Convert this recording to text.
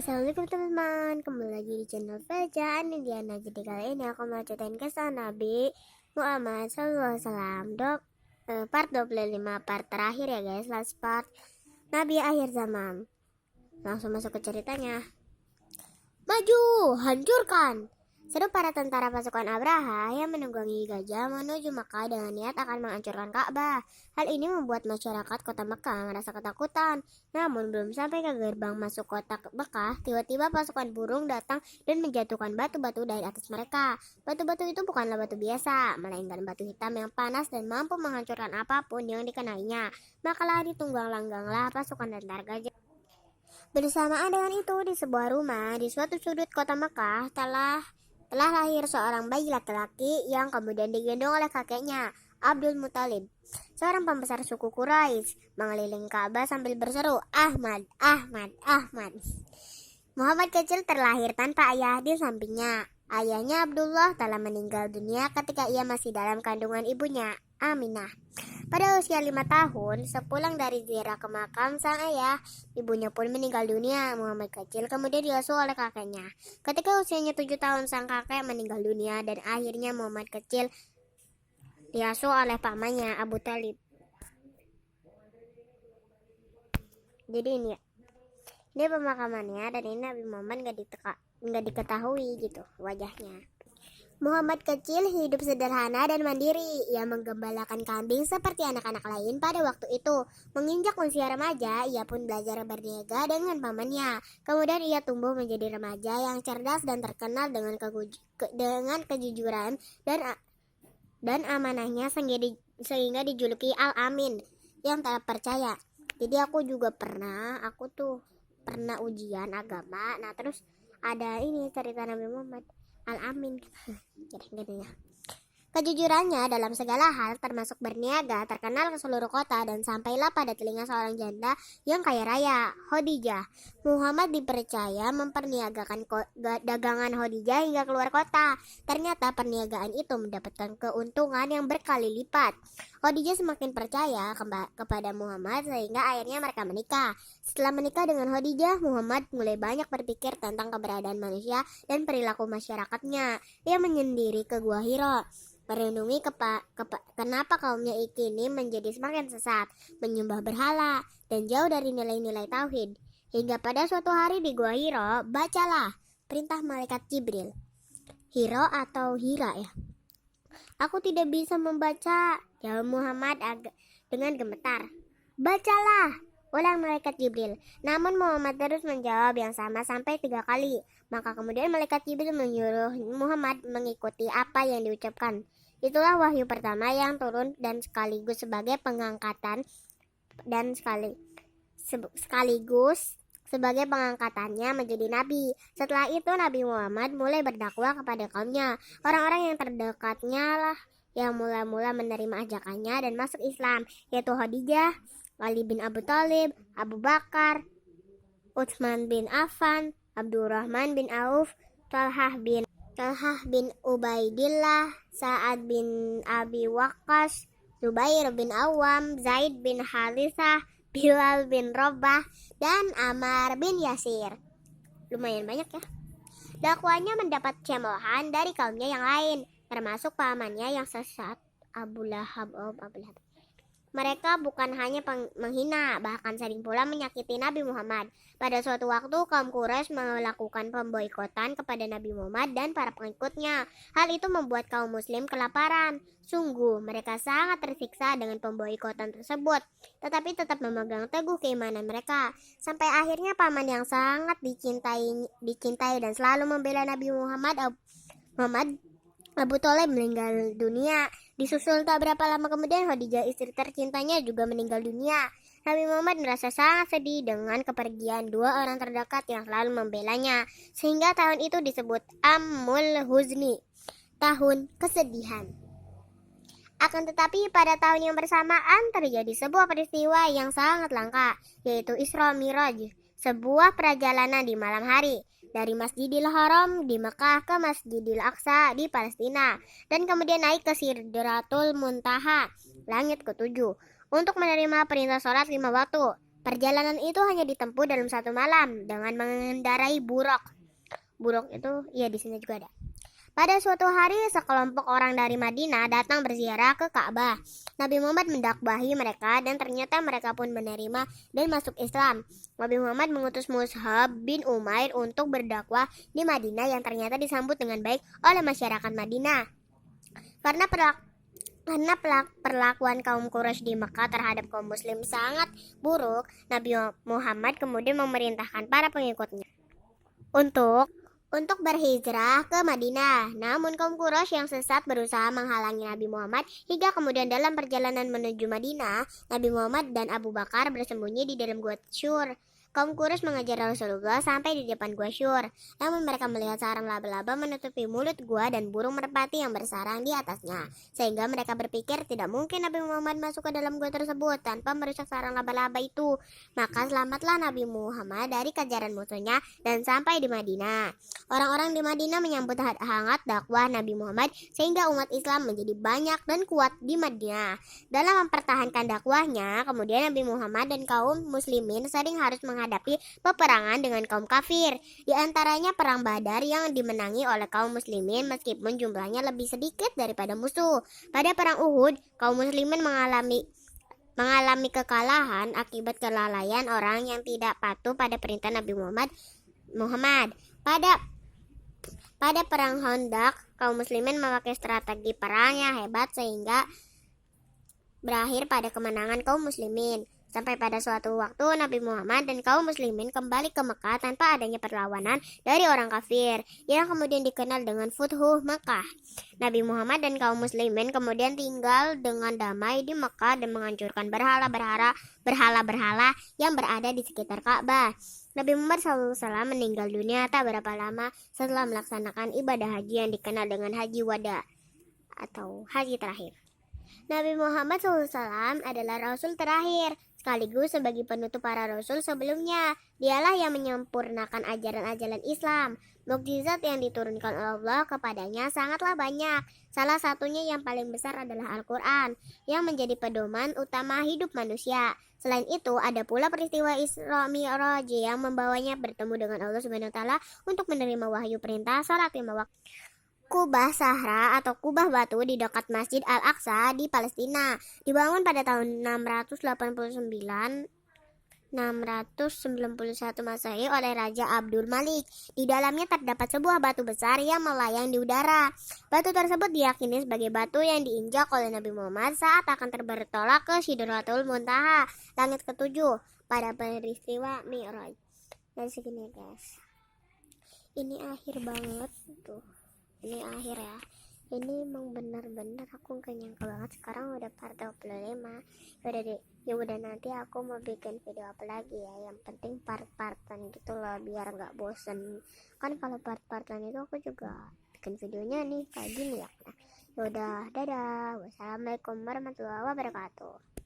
Assalamualaikum teman-teman, kembali lagi di channel Bacaan Indiana. Jadi kali ini aku mau ceritain kisah Nabi Muhammad SAW part 25, part terakhir ya guys, last part Nabi akhir zaman. Langsung masuk ke ceritanya. Maju, hancurkan! Seru para tentara pasukan Abraha yang menunggangi gajah menuju Mekah dengan niat akan menghancurkan Ka'bah. Hal ini membuat masyarakat kota Mekah merasa ketakutan. Namun belum sampai ke gerbang masuk kota Mekah, tiba-tiba pasukan burung datang dan menjatuhkan batu-batu dari atas mereka. Batu-batu itu bukanlah batu biasa, melainkan batu hitam yang panas dan mampu menghancurkan apapun yang dikenainya. Maka lari tunggang langganglah pasukan tentara gajah. Bersamaan dengan itu, di sebuah rumah di suatu sudut kota Mekah telah lahir seorang bayi laki-laki yang kemudian digendong oleh kakeknya, Abdul Muthalib, seorang pembesar suku Quraisy, mengelilingi Ka'bah sambil berseru, "Ahmad, Ahmad, Ahmad." Muhammad kecil terlahir tanpa ayah di sampingnya. Ayahnya Abdullah telah meninggal dunia ketika ia masih dalam kandungan ibunya, Aminah. Pada usia 5 tahun, sepulang dari ziarah ke makam sang ayah, ibunya pun meninggal dunia. Muhammad kecil kemudian diasuh oleh kakeknya. Ketika usianya 7 tahun, sang kakek meninggal dunia dan akhirnya Muhammad kecil diasuh oleh pamannya, Abu Thalib. Jadi ini ya, ini pemakamannya, dan ini Nabi Muhammad nggak diketahui gitu wajahnya. Muhammad kecil hidup sederhana dan mandiri. Ia menggembalakan kambing seperti anak-anak lain pada waktu itu. Menginjak usia remaja, ia pun belajar berniaga dengan pamannya. Kemudian ia tumbuh menjadi remaja yang cerdas dan terkenal dengan kejujuran dan amanahnya sehingga dijuluki Al-Amin, yang tak percaya. Jadi aku tuh pernah ujian agama. Nah terus ada ini cerita Nabi Muhammad Al-Amin. Jadi kejujurannya dalam segala hal termasuk berniaga terkenal ke seluruh kota dan sampailah pada telinga seorang janda yang kaya raya, Khadijah. Muhammad dipercaya memperniagakan dagangan Khadijah hingga keluar kota. Ternyata perniagaan itu mendapatkan keuntungan yang berkali lipat. Khadijah semakin percaya kepada Muhammad sehingga akhirnya mereka menikah. Setelah menikah dengan Khadijah, Muhammad mulai banyak berpikir tentang keberadaan manusia dan perilaku masyarakatnya. Ia menyendiri ke Gua Hira, merenungi kenapa kaumnya kini menjadi semakin sesat, menyembah berhala, dan jauh dari nilai-nilai tauhid. Hingga pada suatu hari di Gua Hira, bacalah perintah malaikat Jibril. Hira atau Hira ya? "Aku tidak bisa membaca," jawab Muhammad dengan gemetar. "Bacalah," ulang malaikat Jibril. Namun Muhammad terus menjawab yang sama sampai 3 kali. Maka kemudian malaikat Jibril menyuruh Muhammad mengikuti apa yang diucapkan. Itulah wahyu pertama yang turun dan sekaligus sebagai pengangkatan dan sekaligus sebagai pengangkatannya menjadi nabi. Setelah itu Nabi Muhammad mulai berdakwah kepada kaumnya. Orang-orang yang terdekatnya lah yang mula-mula menerima ajakannya dan masuk Islam, yaitu Khadijah, Ali bin Abu Thalib, Abu Bakar, Utsman bin Affan, Abdurrahman bin Auf, Talhah bin Ubaidillah, Sa'ad bin Abi Waqqas, Zubair bin Awam, Zaid bin Harithah, Bilal bin Rabah, dan Ammar bin Yasir. Lumayan banyak ya. Dakwanya mendapat cemoohan dari kaumnya yang lain, termasuk pamannya yang sesat, Abu Lahab. Mereka bukan hanya menghina, bahkan sering pula menyakiti Nabi Muhammad. Pada suatu waktu, kaum Quraisy melakukan pemboikotan kepada Nabi Muhammad dan para pengikutnya. Hal itu membuat kaum muslim kelaparan. Sungguh, mereka sangat tersiksa dengan pemboikotan tersebut, tetapi tetap memegang teguh keimanan mereka. Sampai akhirnya paman yang sangat dicintai dan selalu membela Nabi Muhammad, Abu Thalib, meninggal dunia. Disusul tak berapa lama kemudian Khadijah, istri tercintanya, juga meninggal dunia. Nabi Muhammad merasa sangat sedih dengan kepergian dua orang terdekat yang selalu membelanya, sehingga tahun itu disebut Amul Huzni, tahun kesedihan. Akan tetapi pada tahun yang bersamaan terjadi sebuah peristiwa yang sangat langka, yaitu Isra Miraj, sebuah perjalanan di malam hari dari Masjidil Haram di Mekah ke Masjidil Aqsa di Palestina, dan kemudian naik ke Sidratul Muntaha, langit ke-7, untuk menerima perintah sholat 5 waktu. Perjalanan itu hanya ditempuh dalam satu malam dengan mengendarai buruk. Buruk itu ya di sini juga ada. Pada suatu hari, sekelompok orang dari Madinah datang berziarah ke Ka'bah. Nabi Muhammad mendakwahi mereka dan ternyata mereka pun menerima dan masuk Islam. Nabi Muhammad mengutus Mus'ab bin Umair untuk berdakwah di Madinah yang ternyata disambut dengan baik oleh masyarakat Madinah. Karena perlakuan kaum Quraisy di Mekah terhadap kaum muslim sangat buruk, Nabi Muhammad kemudian memerintahkan para pengikutnya untuk berhijrah ke Madinah. Namun kaum Quraisy yang sesat berusaha menghalangi Nabi Muhammad hingga kemudian dalam perjalanan menuju Madinah, Nabi Muhammad dan Abu Bakar bersembunyi di dalam gua Syur. Kaum Quraisy mengejar Rasulullah sampai di depan gua Syur. Namun mereka melihat sarang laba-laba menutupi mulut gua dan burung merpati yang bersarang di atasnya. Sehingga mereka berpikir tidak mungkin Nabi Muhammad masuk ke dalam gua tersebut tanpa merusak sarang laba-laba itu. Maka selamatlah Nabi Muhammad dari kejaran musuhnya dan sampai di Madinah. Orang-orang di Madinah menyambut hangat dakwah Nabi Muhammad sehingga umat Islam menjadi banyak dan kuat di Madinah. Dalam mempertahankan dakwahnya, kemudian Nabi Muhammad dan kaum muslimin sering harus menghadapi peperangan dengan kaum kafir. Di antaranya perang Badar yang dimenangi oleh kaum muslimin meskipun jumlahnya lebih sedikit daripada musuh. Pada perang Uhud, kaum muslimin mengalami kekalahan akibat kelalaian orang yang tidak patuh pada perintah Nabi Muhammad. Pada perang Khandaq, kaum muslimin memakai strategi perang yang hebat sehingga berakhir pada kemenangan kaum muslimin. Sampai pada suatu waktu Nabi Muhammad dan kaum muslimin kembali ke Mekah tanpa adanya perlawanan dari orang kafir yang kemudian dikenal dengan Futhu Mekah. Nabi Muhammad dan kaum muslimin kemudian tinggal dengan damai di Mekah dan menghancurkan berhala-berhala yang berada di sekitar Ka'bah. Nabi Muhammad SAW meninggal dunia tak berapa lama setelah melaksanakan ibadah haji yang dikenal dengan Haji Wada atau haji terakhir. Nabi Muhammad SAW adalah Rasul terakhir, sekaligus sebagai penutup para Rasul sebelumnya. Dialah yang menyempurnakan ajaran-ajaran Islam. Mukjizat yang diturunkan Allah kepadanya sangatlah banyak. Salah satunya yang paling besar adalah Al-Quran, yang menjadi pedoman utama hidup manusia. Selain itu, ada pula peristiwa Isra Mi'raj yang membawanya bertemu dengan Allah Subhanahu wa Ta'ala untuk menerima wahyu perintah salat 5 waktu. Kubah Sahra atau kubah batu di dekat Masjid Al-Aqsa di Palestina dibangun pada tahun 691 Masehi oleh Raja Abdul Malik. Di dalamnya terdapat sebuah batu besar yang melayang di udara. Batu tersebut diyakini sebagai batu yang diinjak oleh Nabi Muhammad saat akan bertolak ke Sidratul Muntaha, langit ketujuh, pada peristiwa Mi'raj. Dan segini guys, ini akhir banget tuh. Ini akhir ya. Ini emang benar-benar aku gak nyangka banget sekarang udah part 25. Ya udah nanti aku mau bikin video apa lagi ya. Yang penting part-partan gitu loh biar gak bosen. Kan kalau part-partan itu aku juga bikin videonya nih kayak gini ya. Nah, yaudah, dadah. Wassalamualaikum warahmatullahi wabarakatuh.